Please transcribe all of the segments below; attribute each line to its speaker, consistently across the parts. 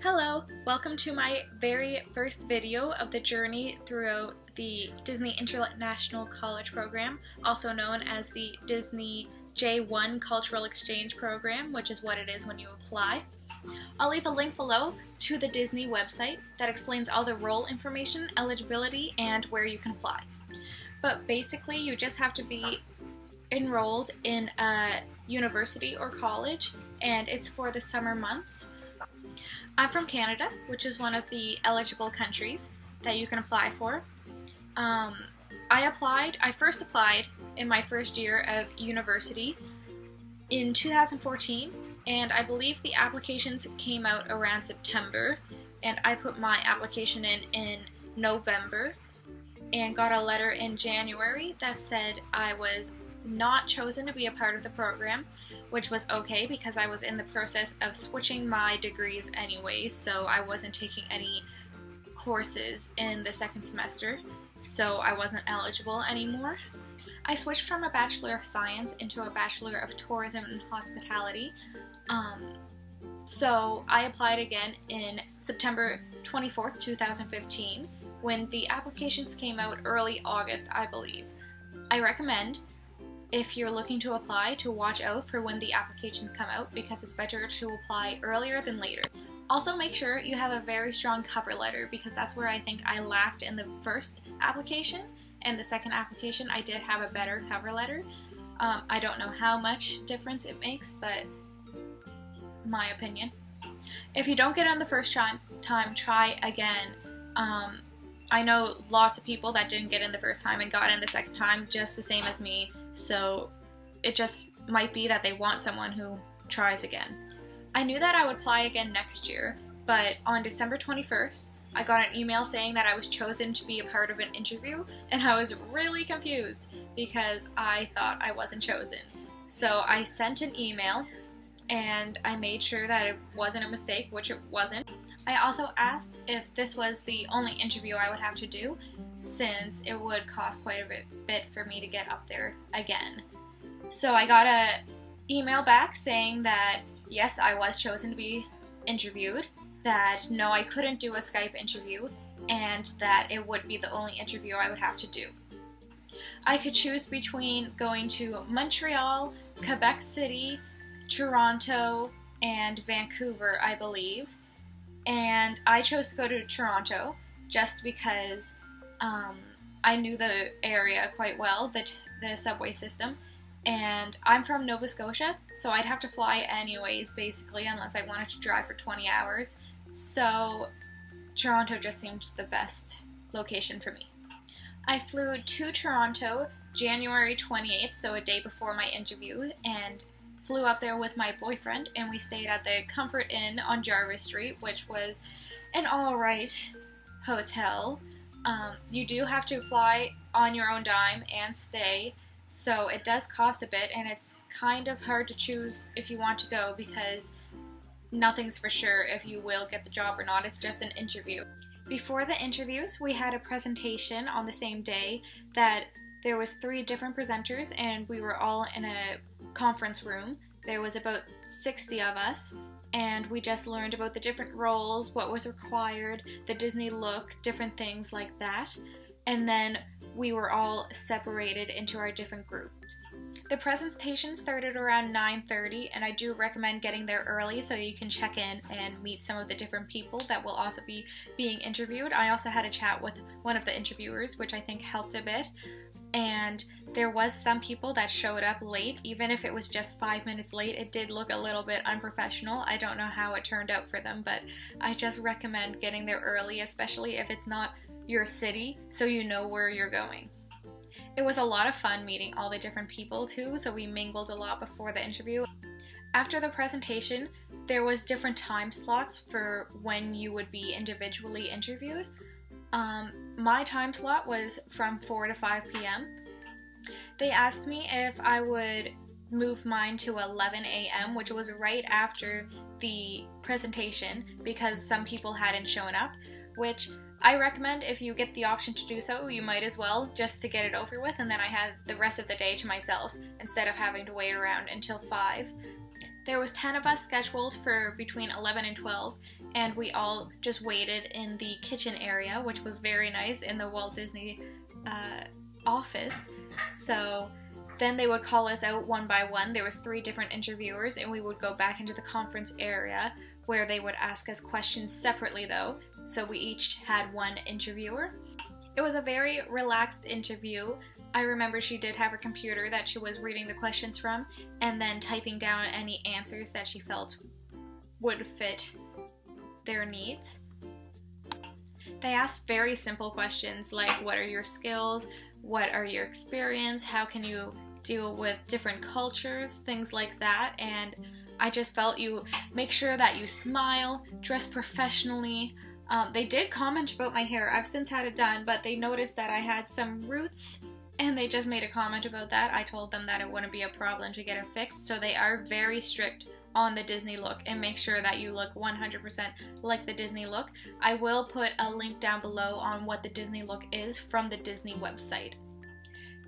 Speaker 1: Hello, welcome to my very first video of the journey throughout the Disney International College Program, also known as the Disney J1 Cultural Exchange Program, which is what it is when you apply. I'll leave a link below to the Disney website that explains all the role information, eligibility, and where you can apply. But basically, you just have to be enrolled in a university or college, and it's for the summer months. I'm from Canada, which is one of the eligible countries that you can apply for. I first applied in my first year of university in 2014, and I believe the applications came out around September, and I put my application in November and got a letter in January that said I was not chosen to be a part of the program, which was okay because I was in the process of switching my degrees anyways, so I wasn't taking any courses in the second semester, so I wasn't eligible anymore. I switched from a Bachelor of Science into a Bachelor of Tourism and Hospitality, so I applied again in September 24th, 2015, when the applications came out early August, I believe. I recommend, if you're looking to apply, to watch out for when the applications come out because it's better to apply earlier than later. Also, make sure you have a very strong cover letter because that's where I think I lacked in the first application, and the second application I did have a better cover letter. I don't know how much difference it makes, but my opinion. If you don't get in the first time, try again. I know lots of people that didn't get in the first time and got in the second time just the same as me, so it just might be that they want someone who tries again. I knew that I would apply again next year, but on December 21st, I got an email saying that I was chosen to be a part of an interview, and I was really confused because I thought I wasn't chosen. So I sent an email and I made sure that it wasn't a mistake, which it wasn't. I also asked if this was the only interview I would have to do, since it would cost quite a bit for me to get up there again. So I got an email back saying that yes, I was chosen to be interviewed, that no, I couldn't do a Skype interview, and that it would be the only interview I would have to do. I could choose between going to Montreal, Quebec City, Toronto, and Vancouver, I believe. And I chose to go to Toronto just because I knew the area quite well, the subway system, and I'm from Nova Scotia, so I'd have to fly anyways, basically, unless I wanted to drive for 20 hours, so Toronto just seemed the best location for me. I flew to Toronto January 28th, so a day before my interview, and flew up there with my boyfriend, and we stayed at the Comfort Inn on Jarvis Street, which was an alright hotel. You do have to fly on your own dime and stay, so it does cost a bit, and it's kind of hard to choose if you want to go because nothing's for sure if you will get the job or not. It's just an interview. Before the interviews, we had a presentation on the same day that there was 3 different presenters, and we were all in a conference room. There was about 60 of us, and we just learned about the different roles, what was required, the Disney look, different things like that. And then we were all separated into our different groups. The presentation started around 9:30, and I do recommend getting there early so you can check in and meet some of the different people that will also be being interviewed. I also had a chat with one of the interviewers, which I think helped a bit. And there was some people that showed up late, even if it was just 5 minutes late. It did look a little bit unprofessional. I don't know how it turned out for them, but I just recommend getting there early, especially if it's not your city, so you know where you're going. It was a lot of fun meeting all the different people too, so we mingled a lot before the interview. After the presentation, there was different time slots for when you would be individually interviewed. My time slot was from 4 to 5 p.m. They asked me if I would move mine to 11 a.m., which was right after the presentation because some people hadn't shown up, which I recommend if you get the option to do so, you might as well, just to get it over with, and then I had the rest of the day to myself instead of having to wait around until 5. There was 10 of us scheduled for between 11 and 12, and we all just waited in the kitchen area, which was very nice, in the Walt Disney office. So then they would call us out one by one. There was 3 different interviewers, and we would go back into the conference area where they would ask us questions separately though, so we each had one interviewer. It was a very relaxed interview. I remember she did have her computer that she was reading the questions from and then typing down any answers that she felt would fit their needs. They asked very simple questions like, what are your skills? What are your experience? How can you deal with different cultures? Things like that. And I just felt you make sure that you smile, dress professionally. They did comment about my hair. I've since had it done, but they noticed that I had some roots and they just made a comment about that. I told them that it wouldn't be a problem to get it fixed, so they are very strict on the Disney look and make sure that you look 100% like the Disney look. I will put a link down below on what the Disney look is from the Disney website.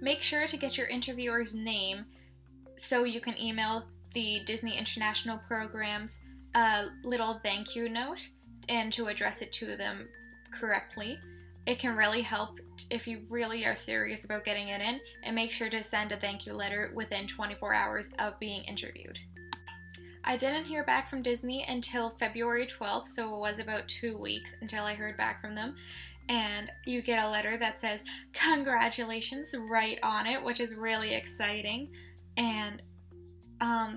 Speaker 1: Make sure to get your interviewer's name so you can email the Disney International Programs a little thank you note and to address it to them correctly. It can really help if you really are serious about getting it in, and make sure to send a thank you letter within 24 hours of being interviewed. I didn't hear back from Disney until February 12th, so it was about 2 weeks until I heard back from them. And you get a letter that says congratulations right on it, which is really exciting. And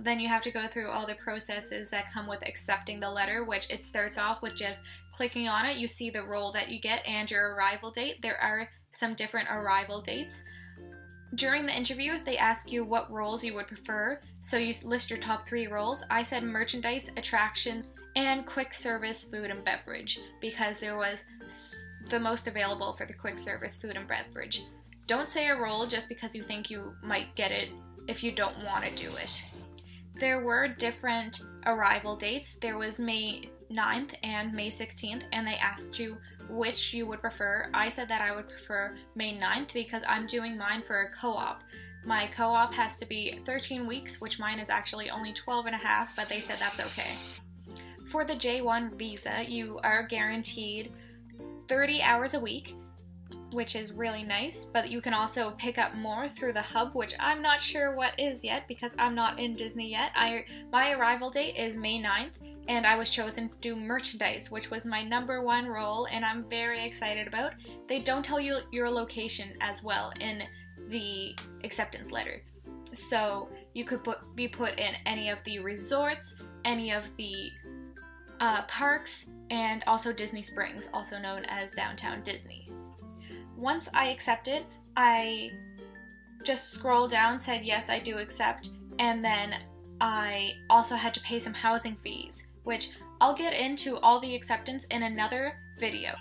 Speaker 1: then you have to go through all the processes that come with accepting the letter, which it starts off with just clicking on it. You see the role that you get and your arrival date. There are some different arrival dates. During the interview, they ask you what roles you would prefer, so you list your top 3 roles. I said merchandise, attractions, and quick service food and beverage, because there was the most available for the quick service food and beverage. Don't say a role just because you think you might get it if you don't want to do it. There were different arrival dates. There was May 9th and May 16th, and they asked you which you would prefer. I said that I would prefer May 9th because I'm doing mine for a co-op. My co-op has to be 13 weeks, which mine is actually only 12 and a half, but they said that's okay. For the J1 visa, you are guaranteed 30 hours a week, which is really nice, but you can also pick up more through the hub, which I'm not sure what is yet because I'm not in Disney yet. My arrival date is May 9th, and I was chosen to do merchandise, which was my number 1 role, and I'm very excited about. They don't tell you your location as well in the acceptance letter, so you could be put in any of the resorts, any of the parks, and also Disney Springs, also known as Downtown Disney. Once I accepted, I just scrolled down, said yes, I do accept, and then I also had to pay some housing fees, which I'll get into all the acceptance in another video.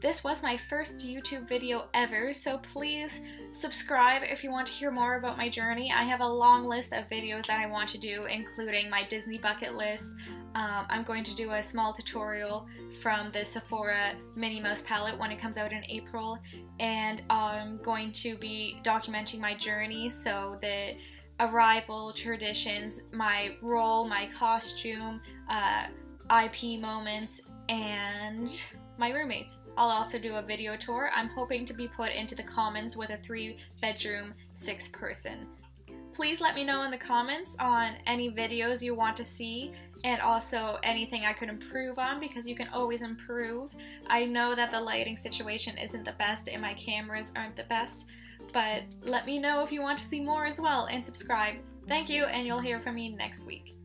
Speaker 1: This was my first YouTube video ever, so please subscribe if you want to hear more about my journey. I have a long list of videos that I want to do, including my Disney bucket list. I'm going to do a small tutorial from the Sephora Minnie Mouse palette when it comes out in April, and I'm going to be documenting my journey, so the arrival traditions, my role, my costume, IP moments, and my roommates. I'll also do a video tour. I'm hoping to be put into the Commons with a 3-bedroom, 6-person. Please let me know in the comments on any videos you want to see, and also anything I could improve on, because you can always improve. I know that the lighting situation isn't the best and my cameras aren't the best, but let me know if you want to see more as well, and subscribe. Thank you, and you'll hear from me next week.